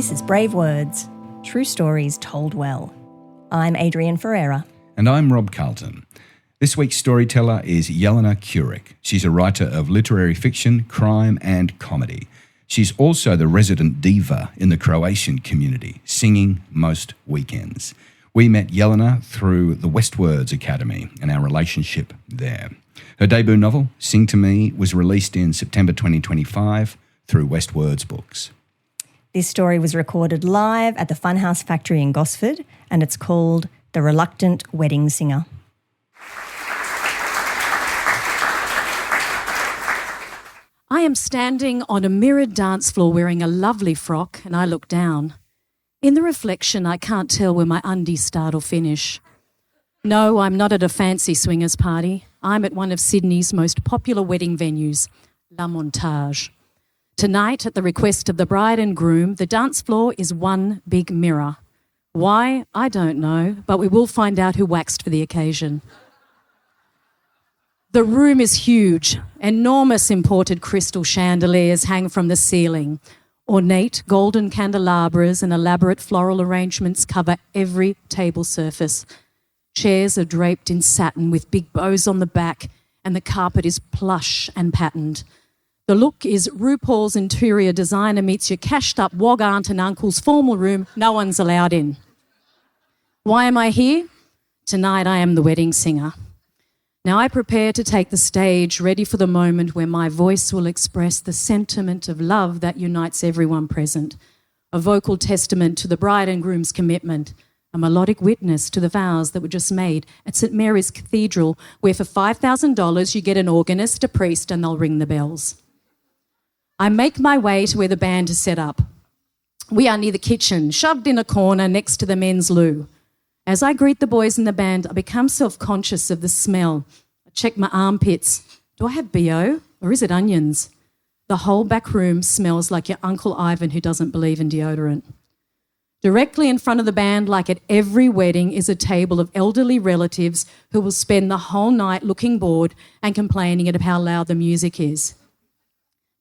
This is Bravewords, true stories told well. I'm Adrienne Ferreira. And I'm Rob Carlton. This week's storyteller is Jelena Curic. She's a writer of literary fiction, crime and comedy. She's also the resident diva in the Croatian community, singing most weekends. We met Jelena through the Westwords Academy and our relationship there. Her debut novel, Sing to Me, was released in September 2025 through Westwords Books. This story was recorded live at the Funhouse Factory in Gosford, and it's called The Reluctant Wedding Singer. I am standing on a mirrored dance floor wearing a lovely frock, and I look down. In the reflection, I can't tell where my undies start or finish. No, I'm not at a fancy swingers party. I'm at one of Sydney's most popular wedding venues, La Montage. Tonight, at the request of the bride and groom, the dance floor is one big mirror. Why? I don't know, but we will find out who waxed for the occasion. The room is huge. Enormous imported crystal chandeliers hang from the ceiling. Ornate golden candelabras and elaborate floral arrangements cover every table surface. Chairs are draped in satin with big bows on the back, and the carpet is plush and patterned. The look is RuPaul's interior designer meets your cashed-up wog aunt and uncle's formal room no one's allowed in. Why am I here? Tonight I am the wedding singer. Now I prepare to take the stage, ready for the moment where my voice will express the sentiment of love that unites everyone present, a vocal testament to the bride and groom's commitment, a melodic witness to the vows that were just made at St Mary's Cathedral, where for $5,000 you get an organist, a priest, and they'll ring the bells. I make my way to where the band is set up. We are near the kitchen, shoved in a corner next to the men's loo. As I greet the boys in the band, I become self-conscious of the smell. I check my armpits. Do I have BO or is it onions? The whole back room smells like your Uncle Ivan who doesn't believe in deodorant. Directly in front of the band, like at every wedding, is a table of elderly relatives who will spend the whole night looking bored and complaining at how loud the music is.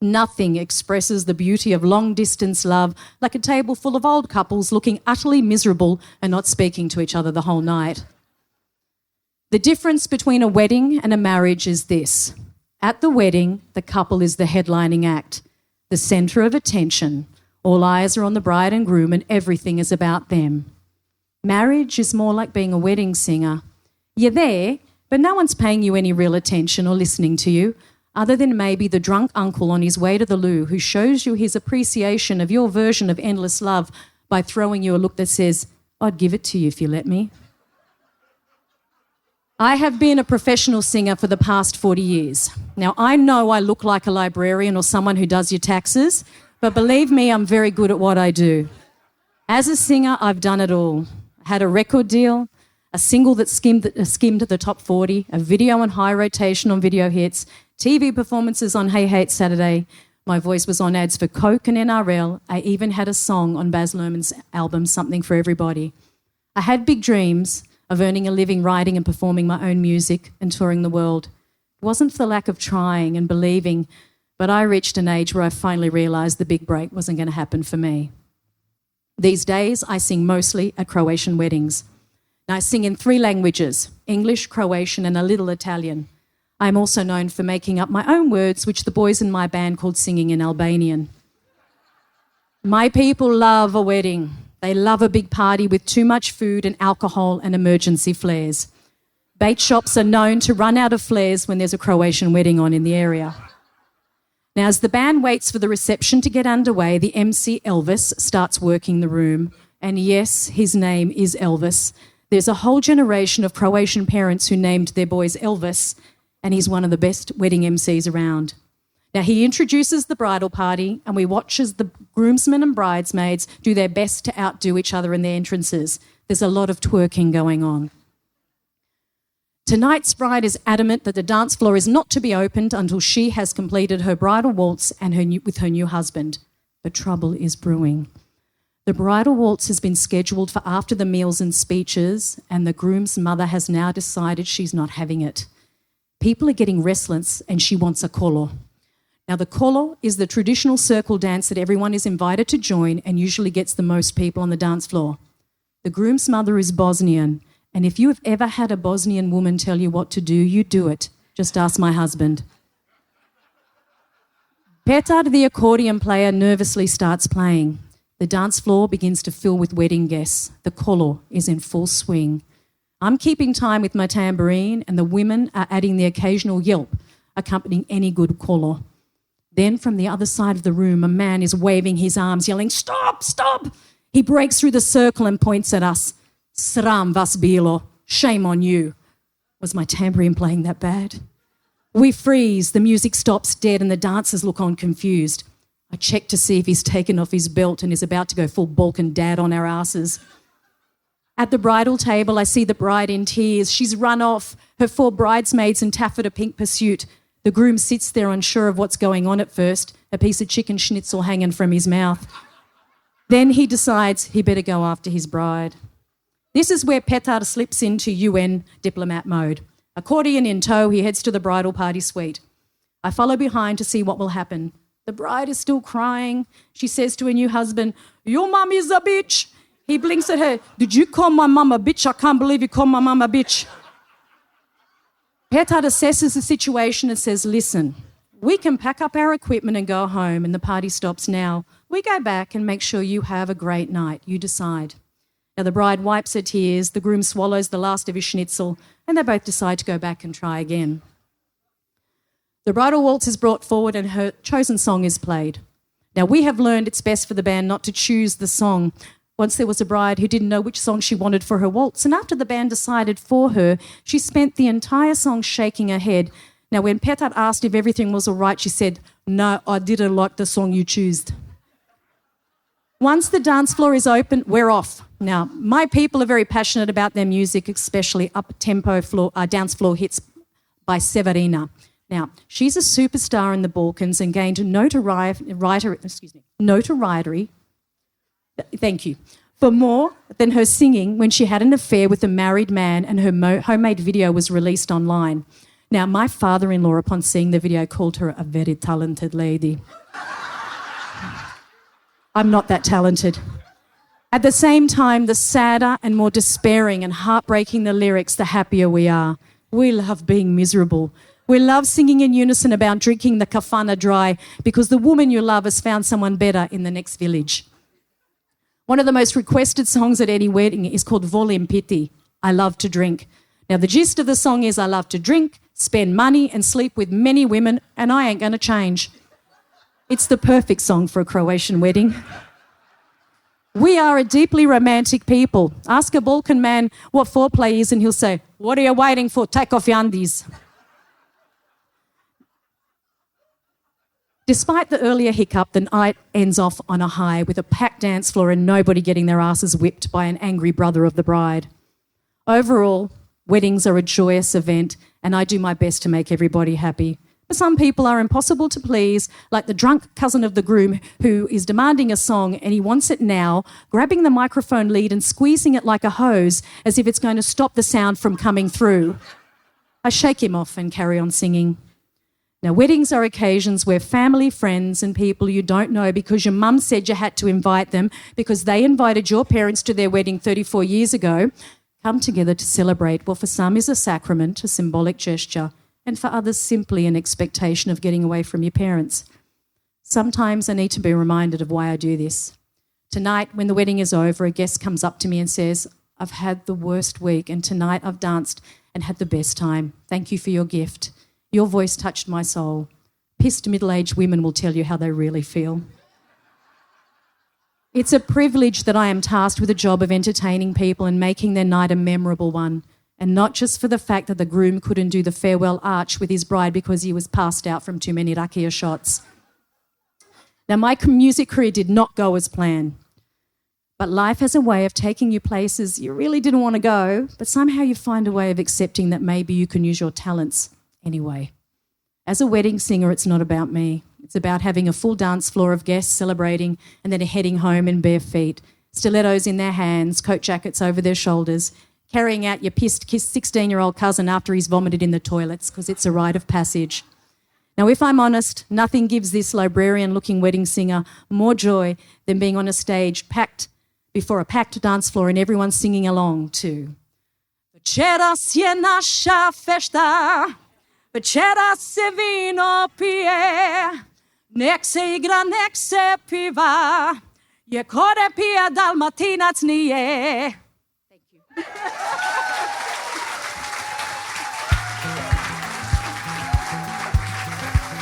Nothing expresses the beauty of long-distance love like a table full of old couples looking utterly miserable and not speaking to each other the whole night. The difference between a wedding and a marriage is this. At the wedding, the couple is the headlining act, the centre of attention. All eyes are on the bride and groom and everything is about them. Marriage is more like being a wedding singer. You're there, but no one's paying you any real attention or listening to you, other than maybe the drunk uncle on his way to the loo who shows you his appreciation of your version of endless love by throwing you a look that says, I'd give it to you if you let me. I have been a professional singer for the past 40 years. Now, I know I look like a librarian or someone who does your taxes, but believe me, I'm very good at what I do. As a singer, I've done it all. I had a record deal, a single that skimmed the top 40, a video on high rotation on video hits, TV performances on Hey Hey It's Saturday. My voice was on ads for Coke and NRL. I even had a song on Baz Luhrmann's album, Something for Everybody. I had big dreams of earning a living writing and performing my own music and touring the world. It wasn't for the lack of trying and believing, but I reached an age where I finally realised the big break wasn't going to happen for me. These days, I sing mostly at Croatian weddings. Now, I sing in 3 languages, English, Croatian and a little Italian. I'm also known for making up my own words, which the boys in my band called singing in Albanian. My people love a wedding. They love a big party with too much food and alcohol and emergency flares. Bait shops are known to run out of flares when there's a Croatian wedding on in the area. Now, as the band waits for the reception to get underway, the MC Elvis starts working the room. And yes, his name is Elvis. There's a whole generation of Croatian parents who named their boys Elvis, and he's one of the best wedding MCs around. Now, he introduces the bridal party and we watch as the groomsmen and bridesmaids do their best to outdo each other in their entrances. There's a lot of twerking going on. Tonight's bride is adamant that the dance floor is not to be opened until she has completed her bridal waltz and with her new husband. But trouble is brewing. The bridal waltz has been scheduled for after the meals and speeches, and the groom's mother has now decided she's not having it. People are getting restless and she wants a colo. Now, the kolo is the traditional circle dance that everyone is invited to join and usually gets the most people on the dance floor. The groom's mother is Bosnian, and if you have ever had a Bosnian woman tell you what to do, you do it. Just ask my husband. Petar, the accordion player, nervously starts playing. The dance floor begins to fill with wedding guests. The kolo is in full swing. I'm keeping time with my tambourine, and the women are adding the occasional yelp, accompanying any good kolo. Then from the other side of the room, a man is waving his arms, yelling, "Stop, stop!" He breaks through the circle and points at us. "Sram vas bilo, shame on you." Was my tambourine playing that bad? We freeze, the music stops dead and the dancers look on confused. I check to see if he's taken off his belt and is about to go full Balkan dad on our asses. At the bridal table, I see the bride in tears. She's run off, her 4 bridesmaids in taffeta pink pursuit. The groom sits there unsure of what's going on at first, a piece of chicken schnitzel hanging from his mouth. Then he decides he better go after his bride. This is where Petar slips into UN diplomat mode. Accordion in tow, he heads to the bridal party suite. I follow behind to see what will happen. The bride is still crying. She says to her new husband, "Your mum is a bitch." He blinks at her. "Did you call my mum a bitch? I can't believe you called my mum a bitch." Petar assesses the situation and says, "Listen, we can pack up our equipment and go home and the party stops now. We go back and make sure you have a great night. You decide." Now the bride wipes her tears, the groom swallows the last of his schnitzel, and they both decide to go back and try again. The bridal waltz is brought forward and her chosen song is played. Now we have learned it's best for the band not to choose the song. Once there was a bride who didn't know which song she wanted for her waltz, and after the band decided for her, she spent the entire song shaking her head. Now when Petar asked if everything was all right, she said, "No, I didn't like the song you chose." Once the dance floor is open, we're off. Now, my people are very passionate about their music, especially up-tempo dance floor hits by Severina. Now, she's a superstar in the Balkans and gained notoriety for more than her singing when she had an affair with a married man and her homemade video was released online. Now, my father-in-law, upon seeing the video, called her a very talented lady. I'm not that talented. At the same time, the sadder and more despairing and heartbreaking the lyrics, the happier we are. We love being miserable. We love singing in unison about drinking the kafana dry because the woman you love has found someone better in the next village. One of the most requested songs at any wedding is called Volim Piti, I Love to Drink. Now, the gist of the song is I love to drink, spend money and sleep with many women and I ain't going to change. It's the perfect song for a Croatian wedding. We are a deeply romantic people. Ask a Balkan man what foreplay is and he'll say, "What are you waiting for? Take off your undies." Despite the earlier hiccup, the night ends off on a high with a packed dance floor and nobody getting their asses whipped by an angry brother of the bride. Overall, weddings are a joyous event and I do my best to make everybody happy. But some people are impossible to please, like the drunk cousin of the groom who is demanding a song and he wants it now, grabbing the microphone lead and squeezing it like a hose as if it's going to stop the sound from coming through. I shake him off and carry on singing. Now, weddings are occasions where family, friends and people you don't know because your mum said you had to invite them because they invited your parents to their wedding 34 years ago, come together to celebrate what for some is a sacrament, a symbolic gesture, and for others simply an expectation of getting away from your parents. Sometimes I need to be reminded of why I do this. Tonight, when the wedding is over, a guest comes up to me and says, "I've had the worst week and tonight I've danced and had the best time. Thank you for your gift. Your voice touched my soul." Pissed middle-aged women will tell you how they really feel. It's a privilege that I am tasked with the job of entertaining people and making their night a memorable one, and not just for the fact that the groom couldn't do the farewell arch with his bride because he was passed out from too many rakia shots. Now, my music career did not go as planned, but life has a way of taking you places you really didn't want to go, but somehow you find a way of accepting that maybe you can use your talents anyway. As a wedding singer, it's not about me. It's about having a full dance floor of guests celebrating and then heading home in bare feet, stilettos in their hands, coat jackets over their shoulders, carrying out your pissed 16-year-old cousin after he's vomited in the toilets because it's a rite of passage. Now, if I'm honest, nothing gives this librarian-looking wedding singer more joy than being on a stage before a packed dance floor and everyone singing along to Večeras je naša fešta, večeras se vino pije, nek se igra, nek se piva, je kore pije Dalmatinac nije. Thank you.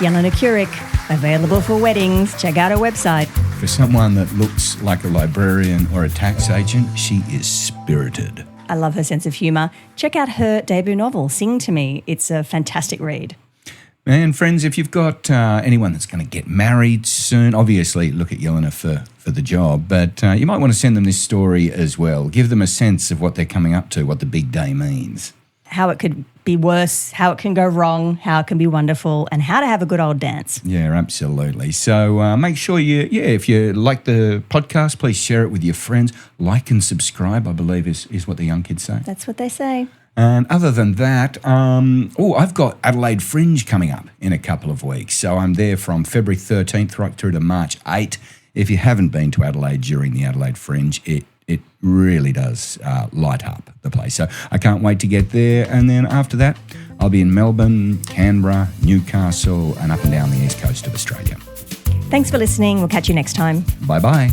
Jelena Curic, available for weddings. Check out her website. For someone that looks like a librarian or a tax agent, she is spirited. I love her sense of humour. Check out her debut novel, Sing to Me. It's a fantastic read. And friends, if you've got anyone that's going to get married soon, obviously look at Jelena for the job, but you might want to send them this story as well. Give them a sense of what they're coming up to, what the big day means. How it could be worse, how it can go wrong, how it can be wonderful, and how to have a good old dance. Yeah, absolutely. So make sure if you like the podcast, please share it with your friends. Like and subscribe, I believe is what the young kids say. That's what they say. And other than that, I've got Adelaide Fringe coming up in a couple of weeks. So I'm there from February 13th right through to March 8th. If you haven't been to Adelaide during the Adelaide Fringe, it really does light up the place. So I can't wait to get there. And then after that, I'll be in Melbourne, Canberra, Newcastle, and up and down the east coast of Australia. Thanks for listening. We'll catch you next time. Bye-bye.